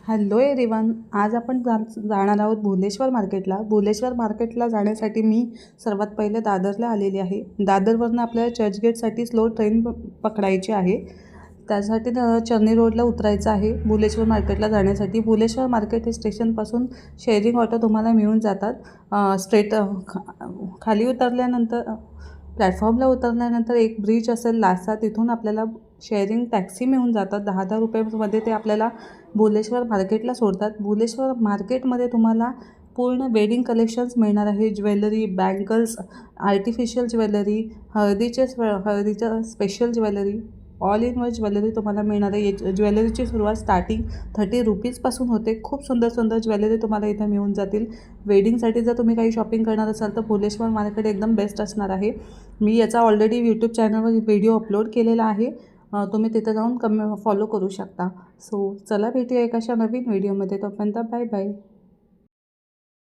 Hello everyone, आज आपण जाणार आहोत भुलेश्वर मार्केटला. भुलेश्वर मार्केटला जाण्यासाठी मी सर्वात पहिले दादरला आलेली आहे. दादरवरून आपल्याला चर्चगेटसाठी स्लो ट्रेन पकडायची आहे. त्यासाठी चर्नी रोडला उतरायचं आहे भुलेश्वर मार्केटला जाण्यासाठी. भुलेश्वर मार्केट हे स्टेशनपासून शेअरिंग ऑटो तुम्हाला मिळून जातात. खाली उतरल्यानंतर प्लॅटफॉर्मला उतरल्यानंतर एक ब्रिज असेल लासा, तिथून आपल्याला शेअरिंग टॅक्सी मिळून जातात. 10-10 रुपयामध्ये ते आपल्याला भुलेश्वर मार्केटला सोडतात. भुलेश्वर मार्केटमध्ये तुम्हाला पूर्ण वेडिंग कलेक्शन्स मिळणार आहे. ज्वेलरी, बँगल्स, आर्टिफिशियल ज्वेलरी, हळदीच्या special jewellery, all in one jewellery तुम्हाला मिळणार आहे. ज्वेलरीची सुरुवात स्टार्टिंग 30 रुपीजपासून होते. खूप सुंदर सुंदर ज्वेलरी तुम्हाला इथे मिळून जातील. वेडिंगसाठी जर तुम्ही काही शॉपिंग करणार असाल तर भुलेश्वर मार्केट एकदम बेस्ट असणार आहे. मी याचा ऑलरेडी यूट्यूब चॅनलवर व्हिडिओ अपलोड केलेला आहे. तुम्ही तिथे जाऊन फॉलो करू शकता. सो चला भेटूया एका नवीन व्हिडिओमध्ये. तोपर्यंत बाय बाय.